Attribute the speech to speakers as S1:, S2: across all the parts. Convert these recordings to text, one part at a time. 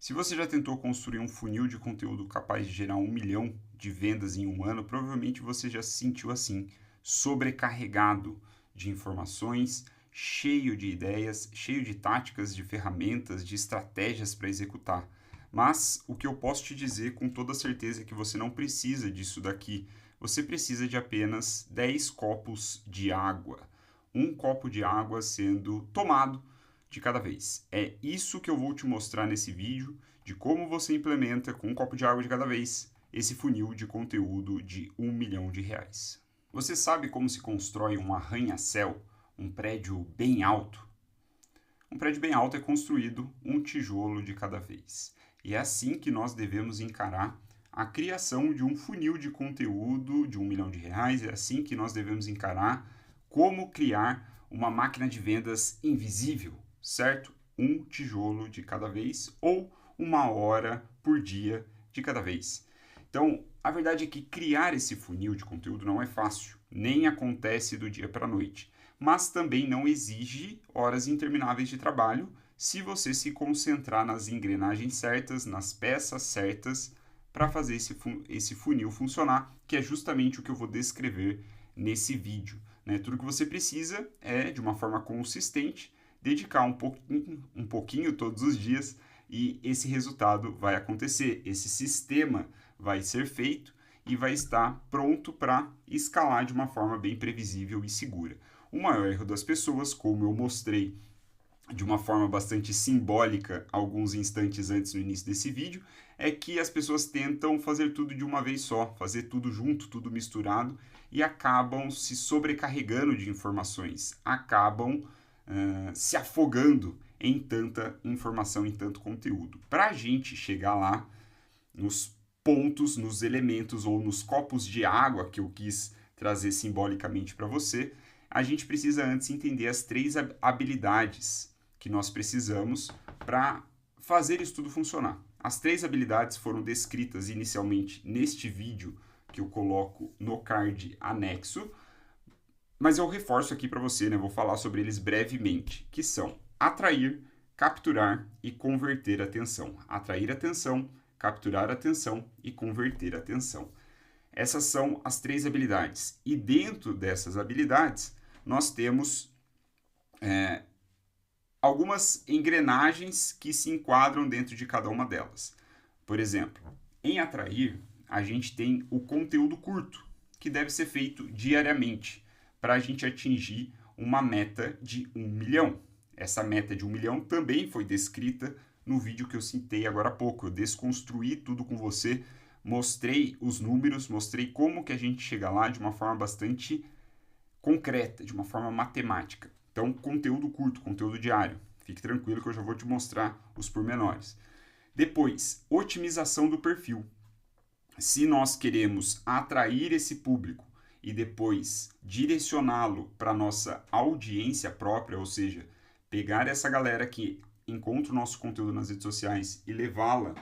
S1: Se você já tentou construir um funil de conteúdo capaz de gerar 1 milhão de vendas em um ano, provavelmente você já se sentiu assim, sobrecarregado de informações, cheio de ideias, cheio de táticas, de ferramentas, de estratégias para executar. Mas o que eu posso te dizer com toda certeza é que você não precisa disso daqui. Você precisa de apenas 10 copos de água. Um copo de água sendo tomado de cada vez. É isso que eu vou te mostrar nesse vídeo, de como você implementa com um copo de água de cada vez esse funil de conteúdo de 1 milhão de reais. Você sabe como se constrói um arranha-céu, um prédio bem alto? Um prédio bem alto é construído um tijolo de cada vez. E é assim que nós devemos encarar a criação de um funil de conteúdo de 1 milhão de reais. É assim que nós devemos encarar como criar uma máquina de vendas invisível, certo? Um tijolo de cada vez ou 1 hora por dia de cada vez. Então, a verdade é que criar esse funil de conteúdo não é fácil, nem acontece do dia para a noite, mas também não exige horas intermináveis de trabalho se você se concentrar nas engrenagens certas, nas peças certas para fazer esse funil funcionar, que é justamente o que eu vou descrever nesse vídeo. Né? Tudo que você precisa é, de uma forma consistente, dedicar um pouquinho todos os dias e esse resultado vai acontecer. Esse sistema vai ser feito e vai estar pronto para escalar de uma forma bem previsível e segura. O maior erro das pessoas, como eu mostrei de uma forma bastante simbólica alguns instantes antes no início desse vídeo, é que as pessoas tentam fazer tudo de uma vez só, fazer tudo junto, tudo misturado e acabam se sobrecarregando de informações, acabam se afogando em tanta informação, em tanto conteúdo. Para a gente chegar lá, nos pontos, nos elementos ou nos copos de água que eu quis trazer simbolicamente para você, a gente precisa antes entender as 3 habilidades que nós precisamos para fazer isso tudo funcionar. As 3 habilidades foram descritas inicialmente neste vídeo que eu coloco no card anexo, mas eu reforço aqui para você, né? Vou falar sobre eles brevemente, que são atrair, capturar e converter atenção. Atrair atenção, capturar atenção e converter atenção. Essas são as 3 habilidades. E dentro dessas habilidades, nós temos algumas engrenagens que se enquadram dentro de cada uma delas. Por exemplo, em atrair, a gente tem o conteúdo curto, que deve ser feito diariamente, para a gente atingir uma meta de 1 milhão. Essa meta de 1 milhão também foi descrita no vídeo que eu citei agora há pouco. Eu desconstruí tudo com você, mostrei os números, mostrei como que a gente chega lá de uma forma bastante concreta, de uma forma matemática. Então, conteúdo curto, conteúdo diário. Fique tranquilo que eu já vou te mostrar os pormenores. Depois, otimização do perfil. Se nós queremos atrair esse público e depois direcioná-lo para a nossa audiência própria, ou seja, pegar essa galera que encontra o nosso conteúdo nas redes sociais e levá-la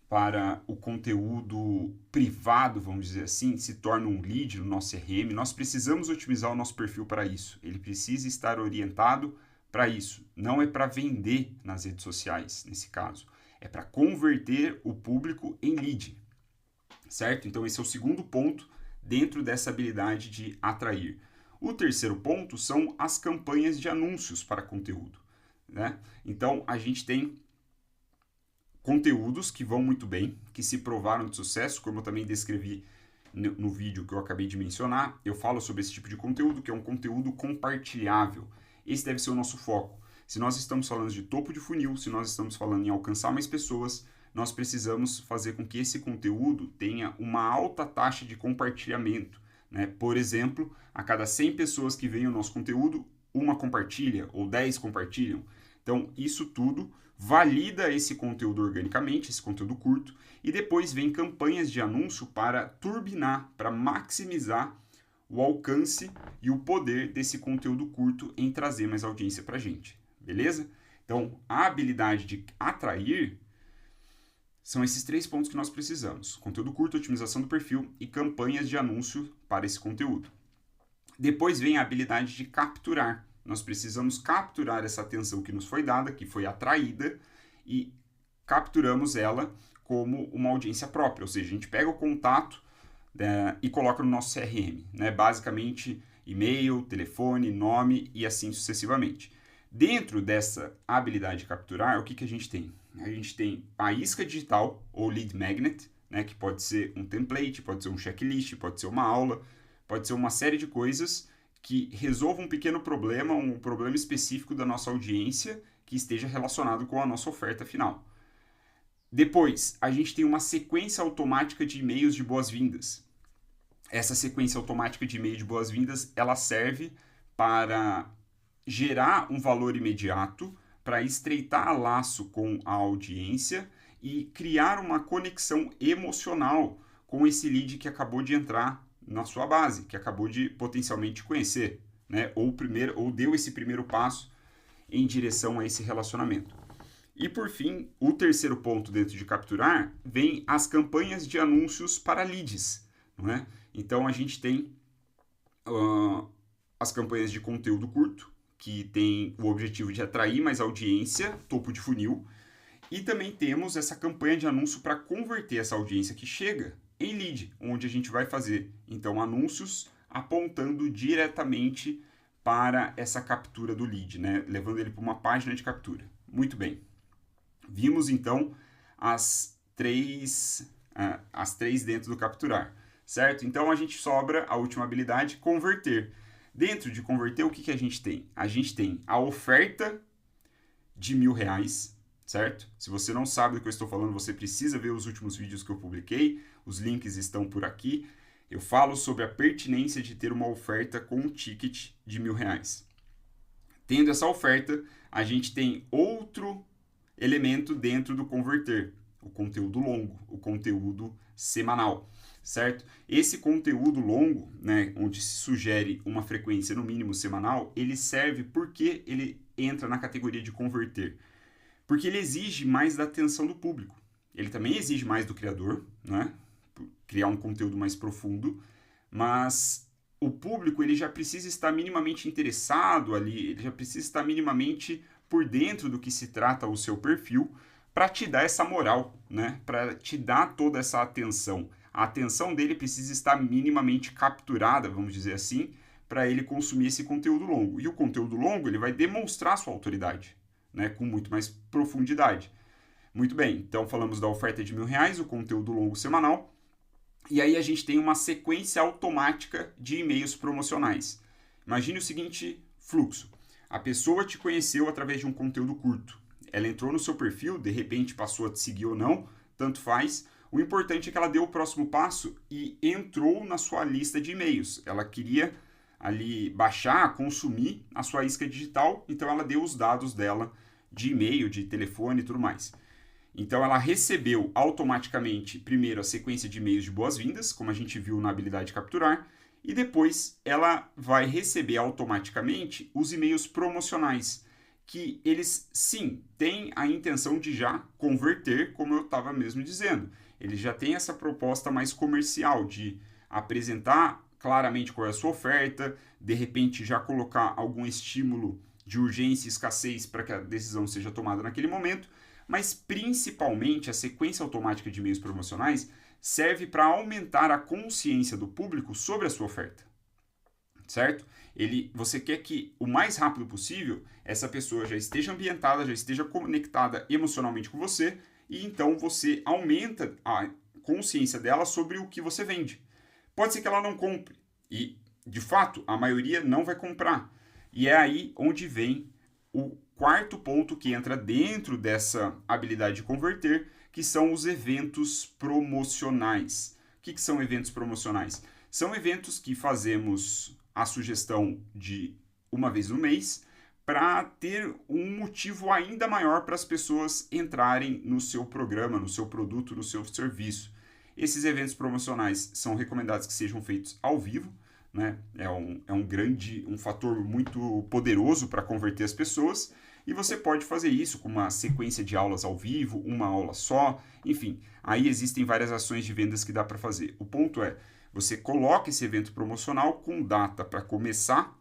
S1: para o conteúdo privado, vamos dizer assim, se torna um lead no nosso CRM, nós precisamos otimizar o nosso perfil para isso. Ele precisa estar orientado para isso. Não é para vender nas redes sociais, nesse caso. É para converter o público em lead, certo? Então esse é o segundo ponto dentro dessa habilidade de atrair. O terceiro ponto são as campanhas de anúncios para conteúdo, né? Então a gente tem conteúdos que vão muito bem, que se provaram de sucesso, como eu também descrevi no vídeo que eu acabei de mencionar. Eu falo sobre esse tipo de conteúdo, que é um conteúdo compartilhável. Esse deve ser o nosso foco. Se nós estamos falando de topo de funil, se nós estamos falando em alcançar mais pessoas, nós precisamos fazer com que esse conteúdo tenha uma alta taxa de compartilhamento, né? Por exemplo, a cada 100 pessoas que veem o nosso conteúdo, uma compartilha ou 10 compartilham. Então, isso tudo valida esse conteúdo organicamente, esse conteúdo curto, e depois vem campanhas de anúncio para turbinar, para maximizar o alcance e o poder desse conteúdo curto em trazer mais audiência para a gente, beleza? Então, a habilidade de atrair são esses 3 pontos que nós precisamos: conteúdo curto, otimização do perfil e campanhas de anúncio para esse conteúdo. Depois vem a habilidade de capturar. Nós precisamos capturar essa atenção que nos foi dada, que foi atraída, e capturamos ela como uma audiência própria, ou seja, a gente pega o contato e coloca no nosso CRM, né? Basicamente e-mail, telefone, nome e assim sucessivamente. Dentro dessa habilidade de capturar, o que a gente tem? A gente tem a isca digital ou lead magnet, né? Que pode ser um template, pode ser um checklist, pode ser uma aula, pode ser uma série de coisas que resolvam um pequeno problema, um problema específico da nossa audiência que esteja relacionado com a nossa oferta final. Depois, a gente tem uma sequência automática de e-mails de boas-vindas. Essa sequência automática de e-mail de boas-vindas, ela serve para gerar um valor imediato, para estreitar laço com a audiência e criar uma conexão emocional com esse lead que acabou de entrar na sua base, que acabou de potencialmente conhecer, né? Ou deu esse primeiro passo em direção a esse relacionamento. E por fim, o terceiro ponto dentro de capturar vem as campanhas de anúncios para leads, não é? Então a gente tem as campanhas de conteúdo curto, que tem o objetivo de atrair mais audiência, topo de funil, e também temos essa campanha de anúncio para converter essa audiência que chega em lead, onde a gente vai fazer então anúncios apontando diretamente para essa captura do lead, né? Levando ele para uma página de captura. Muito bem. Vimos então as três dentro do capturar, certo? Então a gente sobra a última habilidade, converter. Dentro de converter, o que a gente tem? A gente tem a oferta de R$1.000, certo? Se você não sabe do que eu estou falando, você precisa ver os últimos vídeos que eu publiquei, os links estão por aqui. Eu falo sobre a pertinência de ter uma oferta com um ticket de R$1.000. Tendo essa oferta, a gente tem outro elemento dentro do converter, o conteúdo longo, o conteúdo semanal, certo? Esse conteúdo longo, né, onde se sugere uma frequência no mínimo semanal, ele serve porque ele entra na categoria de converter. Porque ele exige mais da atenção do público. Ele também exige mais do criador, né? Criar um conteúdo mais profundo, mas o público ele já precisa estar minimamente interessado ali, ele já precisa estar minimamente por dentro do que se trata o seu perfil para te dar essa moral, né? Para te dar toda essa atenção. A atenção dele precisa estar minimamente capturada, vamos dizer assim, para ele consumir esse conteúdo longo. E o conteúdo longo ele vai demonstrar sua autoridade, né? Com muito mais profundidade. Muito bem, então falamos da oferta de R$1.000, o conteúdo longo semanal, e aí a gente tem uma sequência automática de e-mails promocionais. Imagine o seguinte fluxo. A pessoa te conheceu através de um conteúdo curto. Ela entrou no seu perfil, de repente passou a te seguir ou não, tanto faz. O importante é que ela deu o próximo passo e entrou na sua lista de e-mails. Ela queria ali baixar, consumir a sua isca digital, então ela deu os dados dela de e-mail, de telefone e tudo mais. Então ela recebeu automaticamente primeiro a sequência de e-mails de boas-vindas, como a gente viu na habilidade de capturar, e depois ela vai receber automaticamente os e-mails promocionais, que eles sim têm a intenção de já converter, como eu estava mesmo dizendo. Eles já têm essa proposta mais comercial de apresentar claramente qual é a sua oferta, de repente já colocar algum estímulo de urgência e escassez para que a decisão seja tomada naquele momento, mas principalmente a sequência automática de e-mails promocionais serve para aumentar a consciência do público sobre a sua oferta, certo? Você quer que o mais rápido possível essa pessoa já esteja ambientada, já esteja conectada emocionalmente com você e então você aumenta a consciência dela sobre o que você vende. Pode ser que ela não compre e, de fato, a maioria não vai comprar. E é aí onde vem o quarto ponto que entra dentro dessa habilidade de converter, que são os eventos promocionais. O que são eventos promocionais? São eventos que fazemos a sugestão de uma vez no mês para ter um motivo ainda maior para as pessoas entrarem no seu programa, no seu produto, no seu serviço. Esses eventos promocionais são recomendados que sejam feitos ao vivo, né? É um fator muito poderoso para converter as pessoas. E você pode fazer isso com uma sequência de aulas ao vivo, uma aula só, enfim. Aí existem várias ações de vendas que dá para fazer. O ponto é, você coloca esse evento promocional com data para começar,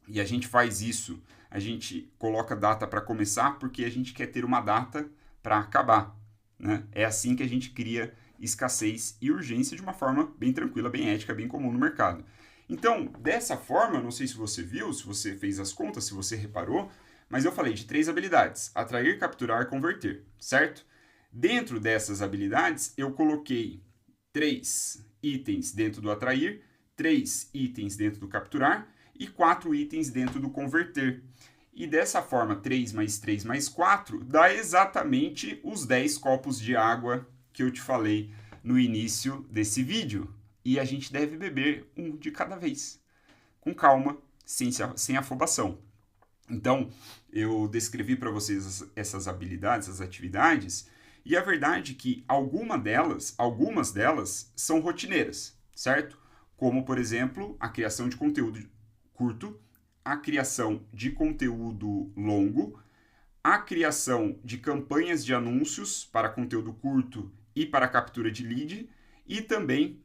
S1: e a gente faz isso, a gente coloca data para começar porque a gente quer ter uma data para acabar. né? É assim que a gente cria escassez e urgência de uma forma bem tranquila, bem ética, bem comum no mercado. Então, dessa forma, não sei se você viu, se você fez as contas, se você reparou, mas eu falei de 3 habilidades: atrair, capturar, converter, certo? Dentro dessas habilidades, eu coloquei 3 itens dentro do atrair, 3 itens dentro do capturar e 4 itens dentro do converter. E dessa forma, 3 mais 3 mais 4 dá exatamente os 10 copos de água que eu te falei no início desse vídeo. E a gente deve beber um de cada vez, com calma, sem afobação. Então, eu descrevi para vocês essas habilidades, essas atividades, e a verdade é que algumas delas são rotineiras, certo? Como, por exemplo, a criação de conteúdo curto, a criação de conteúdo longo, a criação de campanhas de anúncios para conteúdo curto e para captura de lead, e também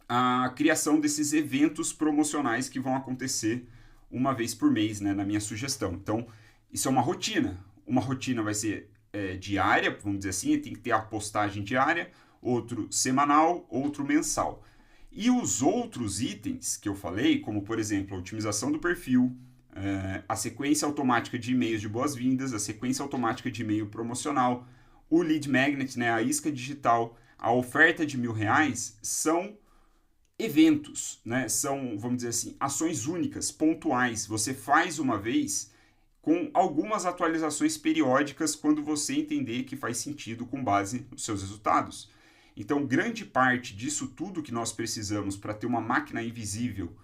S1: a criação desses eventos promocionais que vão acontecer uma vez por mês, né, na minha sugestão. Então, isso é uma rotina. Uma rotina vai ser diária, vamos dizer assim, tem que ter a postagem diária, outro semanal, outro mensal. E os outros itens que eu falei, como por exemplo a otimização do perfil, a sequência automática de e-mails de boas-vindas, a sequência automática de e-mail promocional, o lead magnet, né, a isca digital, a oferta de R$1.000, são eventos, né? São, vamos dizer assim, ações únicas, pontuais. Você faz uma vez com algumas atualizações periódicas quando você entender que faz sentido com base nos seus resultados. Então, grande parte disso tudo que nós precisamos para ter uma máquina invisível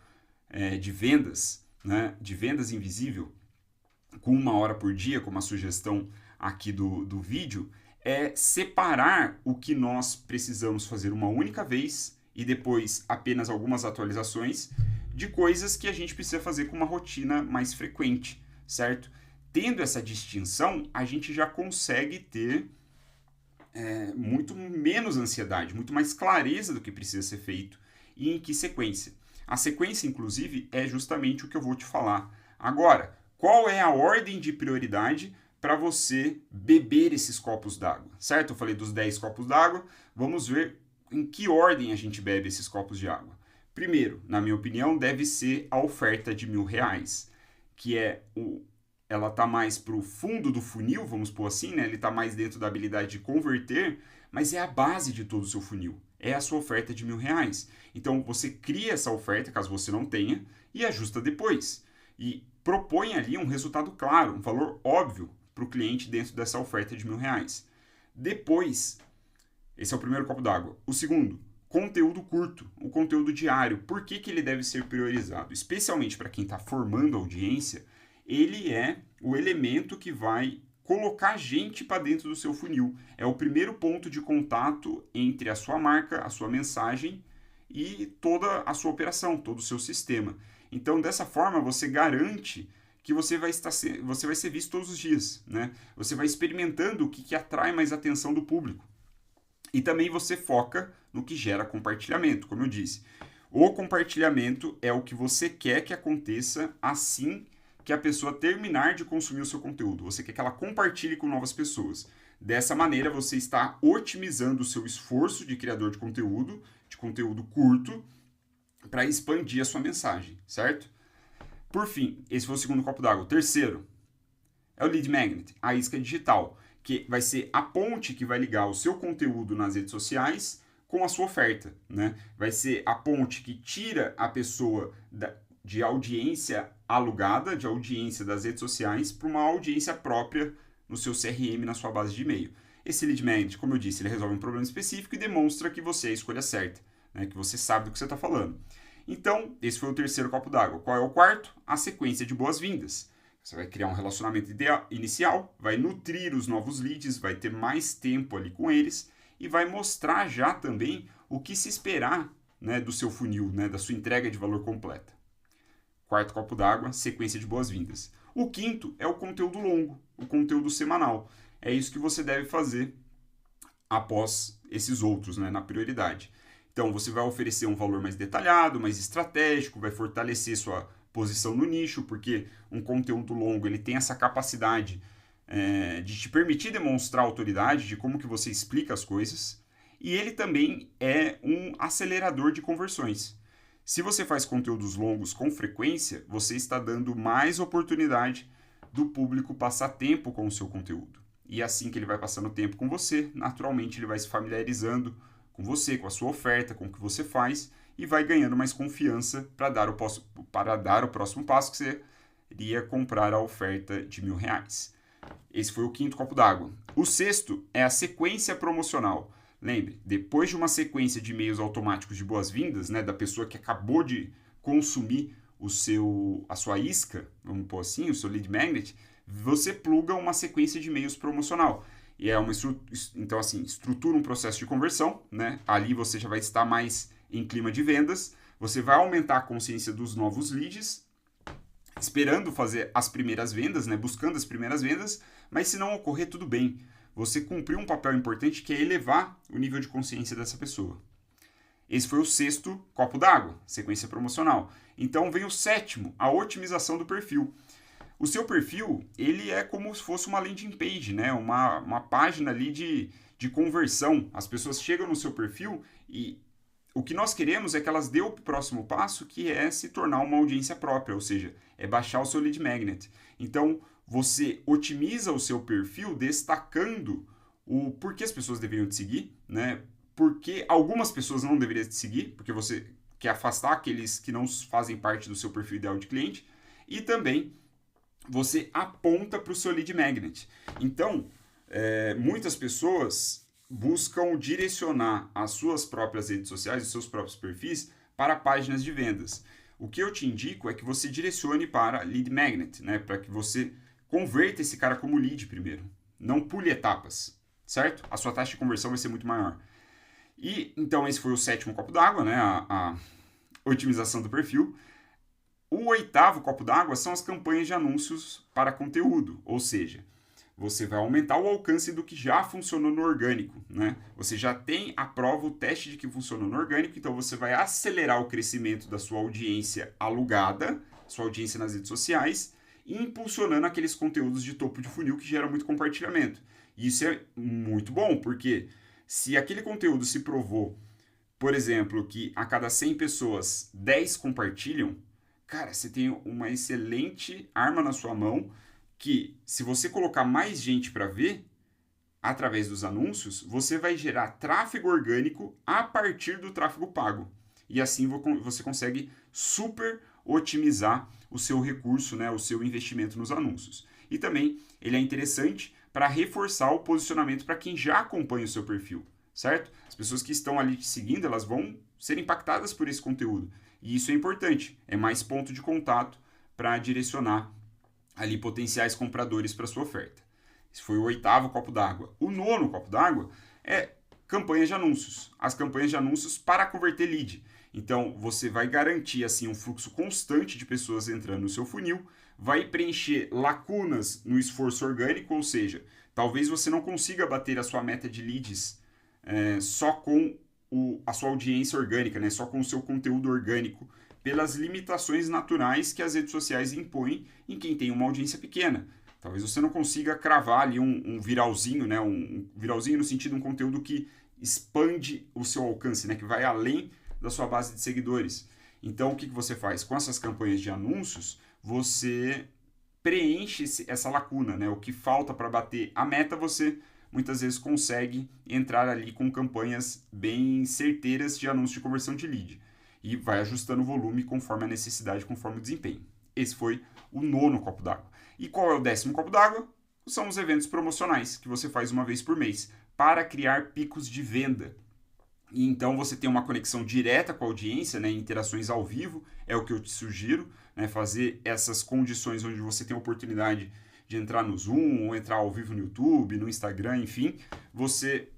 S1: de vendas, né? De vendas invisível, com 1 hora por dia, como a sugestão aqui do vídeo, é separar o que nós precisamos fazer uma única vez e depois apenas algumas atualizações de coisas que a gente precisa fazer com uma rotina mais frequente, certo? Tendo essa distinção, a gente já consegue ter muito menos ansiedade, muito mais clareza do que precisa ser feito e em que sequência. A sequência, inclusive, é justamente o que eu vou te falar. Agora, qual é a ordem de prioridade para você beber esses copos d'água, certo? Eu falei dos 10 copos d'água, vamos ver em que ordem a gente bebe esses copos de água. Primeiro, na minha opinião, deve ser a oferta de R$1.000, que ela está mais para o fundo do funil, vamos pôr assim, né? Ele está mais dentro da habilidade de converter, mas é a base de todo o seu funil. É a sua oferta de R$1.000. Então, você cria essa oferta, caso você não tenha, e ajusta depois. E propõe ali um resultado claro, um valor óbvio para o cliente dentro dessa oferta de R$1.000. Depois, esse é o primeiro copo d'água. O segundo, conteúdo curto, o conteúdo diário. Por que ele deve ser priorizado? Especialmente para quem está formando audiência, ele é o elemento que vai colocar gente para dentro do seu funil. É o primeiro ponto de contato entre a sua marca, a sua mensagem e toda a sua operação, todo o seu sistema. Então, dessa forma, você garante que você vai ser visto todos os dias, né? Você vai experimentando o que atrai mais atenção do público. E também você foca no que gera compartilhamento, como eu disse. O compartilhamento é o que você quer que aconteça assim que a pessoa terminar de consumir o seu conteúdo. Você quer que ela compartilhe com novas pessoas. Dessa maneira, você está otimizando o seu esforço de criador de conteúdo curto, para expandir a sua mensagem, certo? Por fim, esse foi o segundo copo d'água. O terceiro é o lead magnet, a isca digital, que vai ser a ponte que vai ligar o seu conteúdo nas redes sociais com a sua oferta, né? Vai ser a ponte que tira a pessoa de audiência alugada, de audiência das redes sociais, para uma audiência própria no seu CRM, na sua base de e-mail. Esse lead magnet, como eu disse, ele resolve um problema específico e demonstra que você é a escolha certa, né? Que você sabe do que você está falando. Então, esse foi o terceiro copo d'água. Qual é o quarto? A sequência de boas-vindas. Você vai criar um relacionamento inicial, vai nutrir os novos leads, vai ter mais tempo ali com eles e vai mostrar já também o que se esperar, né, do seu funil, né, da sua entrega de valor completa. Quarto copo d'água, sequência de boas-vindas. O quinto é o conteúdo longo, o conteúdo semanal. É isso que você deve fazer após esses outros, né, na prioridade. Então, você vai oferecer um valor mais detalhado, mais estratégico, vai fortalecer sua posição no nicho, porque um conteúdo longo ele tem essa capacidade de te permitir demonstrar autoridade de como que você explica as coisas, e ele também é um acelerador de conversões. Se você faz conteúdos longos com frequência, você está dando mais oportunidade do público passar tempo com o seu conteúdo. E assim que ele vai passando tempo com você, naturalmente ele vai se familiarizando com você, com a sua oferta, com o que você faz, e vai ganhando mais confiança para dar o próximo passo, que seria comprar a oferta de R$1.000. Esse foi o quinto copo d'água. O sexto é a sequência promocional. Lembre, depois de uma sequência de e-mails automáticos de boas-vindas, né, da pessoa que acabou de consumir a sua isca, vamos pôr assim, o seu lead magnet, você pluga uma sequência de e-mails promocional. E então, assim, estrutura um processo de conversão, né? Ali você já vai estar mais em clima de vendas, você vai aumentar a consciência dos novos leads, esperando fazer as primeiras vendas, né? Buscando as primeiras vendas, mas se não ocorrer, tudo bem. Você cumpriu um papel importante que é elevar o nível de consciência dessa pessoa. Esse foi o sexto copo d'água, sequência promocional. Então vem o sétimo, a otimização do perfil. O seu perfil, ele é como se fosse uma landing page, né? Uma página ali de conversão. As pessoas chegam no seu perfil e o que nós queremos é que elas dêem o próximo passo, que é se tornar uma audiência própria, ou seja, é baixar o seu lead magnet. Então, você otimiza o seu perfil destacando o porquê as pessoas deveriam te seguir, né? Porque algumas pessoas não deveriam te seguir, porque você quer afastar aqueles que não fazem parte do seu perfil ideal de cliente, e também você aponta para o seu lead magnet. Então, muitas pessoas buscam direcionar as suas próprias redes sociais, os seus próprios perfis, para páginas de vendas. O que eu te indico é que você direcione para lead magnet, né? Para que você converta esse cara como lead primeiro. Não pule etapas, certo? A sua taxa de conversão vai ser muito maior. E então esse foi o sétimo copo d'água, né? A otimização do perfil. O oitavo copo d'água são as campanhas de anúncios para conteúdo, ou seja, você vai aumentar o alcance do que já funcionou no orgânico, né? Você já tem a prova, o teste de que funcionou no orgânico, então você vai acelerar o crescimento da sua audiência alugada, sua audiência nas redes sociais, impulsionando aqueles conteúdos de topo de funil que geram muito compartilhamento. E isso é muito bom, porque se aquele conteúdo se provou, por exemplo, que a cada 100 pessoas, 10 compartilham, cara, você tem uma excelente arma na sua mão que, se você colocar mais gente para ver, através dos anúncios, você vai gerar tráfego orgânico a partir do tráfego pago. E assim você consegue super otimizar o seu recurso, né, o seu investimento nos anúncios. E também ele é interessante para reforçar o posicionamento para quem já acompanha o seu perfil, certo? As pessoas que estão ali te seguindo, elas vão ser impactadas por esse conteúdo. E isso é importante, é mais ponto de contato para direcionar ali potenciais compradores para sua oferta. Esse foi o oitavo copo d'água. O nono copo d'água é campanhas de anúncios. As campanhas de anúncios para converter lead. Então, você vai garantir assim um fluxo constante de pessoas entrando no seu funil, vai preencher lacunas no esforço orgânico, ou seja, talvez você não consiga bater a sua meta de leads só com a sua audiência orgânica, né? Só com o seu conteúdo orgânico, pelas limitações naturais que as redes sociais impõem em quem tem uma audiência pequena. Talvez você não consiga cravar ali um viralzinho, né? Um viralzinho no sentido de um conteúdo que expande o seu alcance, né? Que vai além da sua base de seguidores. Então, o que você faz? Com essas campanhas de anúncios, você preenche essa lacuna, né? O que falta para bater a meta, você muitas vezes consegue entrar ali com campanhas bem certeiras de anúncio de conversão de lead. E vai ajustando o volume conforme a necessidade, conforme o desempenho. Esse foi o nono copo d'água. E qual é o 10º copo d'água? São os eventos promocionais, que você faz uma vez por mês, para criar picos de venda. E então você tem uma conexão direta com a audiência, né, interações ao vivo, é o que eu te sugiro, né, fazer essas condições onde você tem a oportunidade de entrar no Zoom, ou entrar ao vivo no YouTube, no Instagram, enfim, você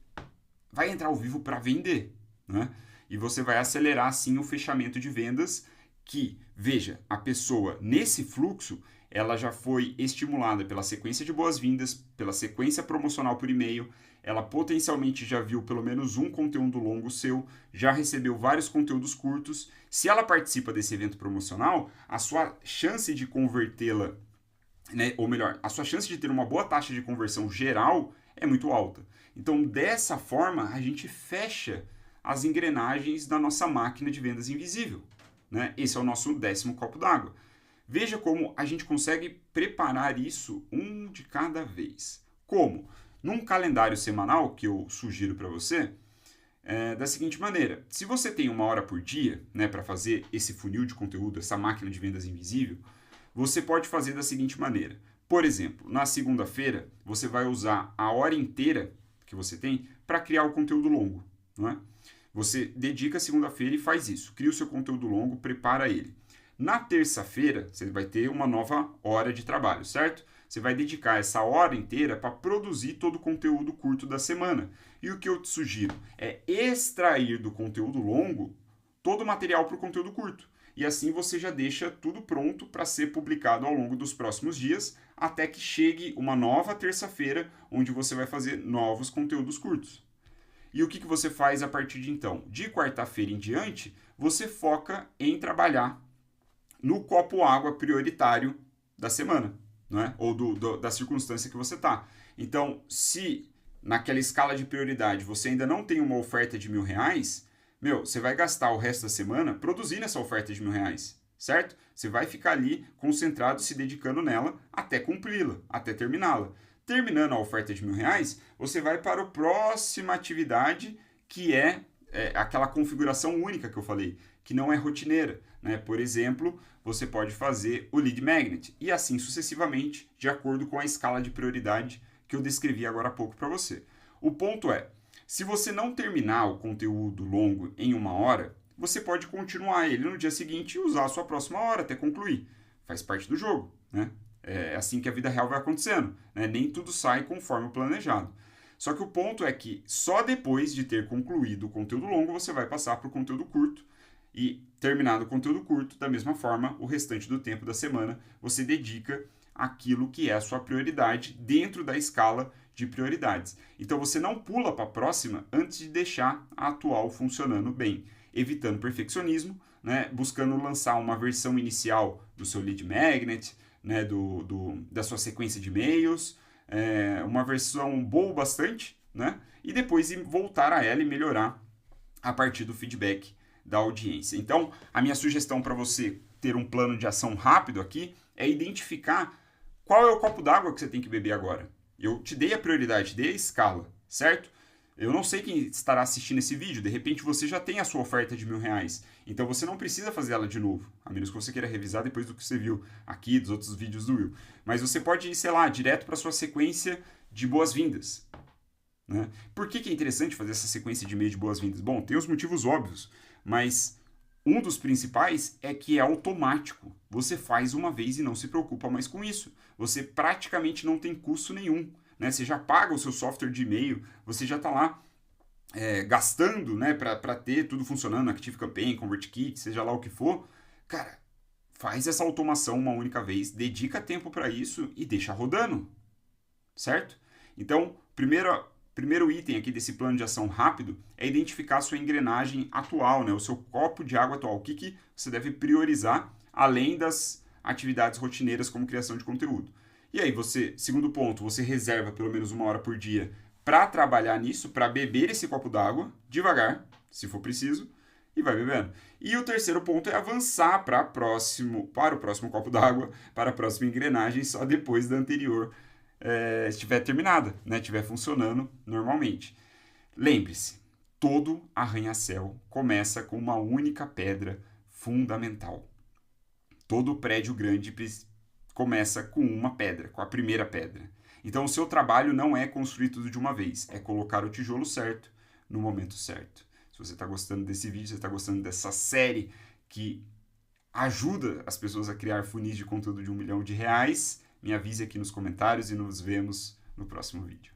S1: vai entrar ao vivo para vender, né? E você vai acelerar, assim, o fechamento de vendas que, veja, a pessoa, nesse fluxo, ela já foi estimulada pela sequência de boas-vindas, pela sequência promocional por e-mail, ela potencialmente já viu pelo menos um conteúdo longo seu, já recebeu vários conteúdos curtos. Se ela participa desse evento promocional, a sua chance de convertê-la né? Ou melhor, a sua chance de ter uma boa taxa de conversão geral é muito alta. Então, dessa forma, a gente fecha as engrenagens da nossa máquina de vendas invisível, né? Esse é o nosso 10º copo d'água. Veja como a gente consegue preparar isso um de cada vez. Como? Num calendário semanal que eu sugiro para você, da seguinte maneira: se você tem 1 hora por dia, né, para fazer esse funil de conteúdo, essa máquina de vendas invisível, você pode fazer da seguinte maneira. Por exemplo, na segunda-feira, você vai usar a hora inteira que você tem para criar o conteúdo longo, não é? Você dedica a segunda-feira e faz isso. Cria o seu conteúdo longo, prepara ele. Na terça-feira, você vai ter uma nova hora de trabalho, certo? Você vai dedicar essa hora inteira para produzir todo o conteúdo curto da semana. E o que eu te sugiro é extrair do conteúdo longo todo o material para o conteúdo curto. E assim você já deixa tudo pronto para ser publicado ao longo dos próximos dias, até que chegue uma nova terça-feira, onde você vai fazer novos conteúdos curtos. E o que você faz a partir de então? De quarta-feira em diante, você foca em trabalhar no copo água prioritário da semana, não é? Ou da circunstância que você está. Então, se naquela escala de prioridade você ainda não tem uma oferta de R$1.000, você vai gastar o resto da semana produzindo essa oferta de R$1.000, certo? Você vai ficar ali concentrado, se dedicando nela até cumpri-la, até terminá-la. Terminando a oferta de R$1.000, você vai para a próxima atividade, que é aquela configuração única que eu falei, que não é rotineira, né? Por exemplo, você pode fazer o lead magnet e assim sucessivamente, de acordo com a escala de prioridade que eu descrevi agora há pouco para você. O ponto é, se você não terminar o conteúdo longo em 1 hora, você pode continuar ele no dia seguinte e usar a sua próxima hora até concluir. Faz parte do jogo, né? É assim que a vida real vai acontecendo, né? Nem tudo sai conforme o planejado. Só que o ponto é que só depois de ter concluído o conteúdo longo, você vai passar para o conteúdo curto. E terminado o conteúdo curto, da mesma forma, o restante do tempo da semana você dedica àquilo que é a sua prioridade dentro da escala de prioridades. Então você não pula para a próxima antes de deixar a atual funcionando bem, evitando perfeccionismo, né? Buscando lançar uma versão inicial do seu lead magnet, né? Da sua sequência de e-mails, uma versão boa bastante, né? E depois voltar a ela e melhorar a partir do feedback da audiência. Então, a minha sugestão para você ter um plano de ação rápido aqui é identificar qual é o copo d'água que você tem que beber agora. Eu te dei a prioridade, te dei a escala, certo? Eu não sei quem estará assistindo esse vídeo, de repente você já tem a sua oferta de R$1.000, então você não precisa fazer ela de novo, a menos que você queira revisar depois do que você viu aqui, dos outros vídeos do Will. Mas você pode ir, sei lá, direto para a sua sequência de boas-vindas. Né? Por que é interessante fazer essa sequência de e-mail de boas-vindas? Bom, tem os motivos óbvios, mas um dos principais é que é automático. Você faz uma vez e não se preocupa mais com isso. Você praticamente não tem custo nenhum. Né? Você já paga o seu software de e-mail, você já está lá gastando, né, para ter tudo funcionando, ActiveCampaign, ConvertKit, seja lá o que for. Cara, faz essa automação uma única vez, dedica tempo para isso e deixa rodando. Certo? Então, primeiro item aqui desse plano de ação rápido é identificar a sua engrenagem atual, né? O seu copo de água atual. O que você deve priorizar além das atividades rotineiras como criação de conteúdo. E aí, segundo ponto, você reserva pelo menos 1 hora por dia para trabalhar nisso, para beber esse copo d'água, devagar, se for preciso, e vai bebendo. E o terceiro ponto é avançar para o próximo copo d'água, para a próxima engrenagem, só depois da anterior estiver terminada, né? Estiver funcionando normalmente. Lembre-se, todo arranha-céu começa com uma única pedra fundamental. Todo prédio grande começa com uma pedra, com a primeira pedra. Então o seu trabalho não é construir tudo de uma vez, é colocar o tijolo certo no momento certo. Se você está gostando desse vídeo, você está gostando dessa série que ajuda as pessoas a criar funis de conteúdo de R$1 milhão, me avise aqui nos comentários e nos vemos no próximo vídeo.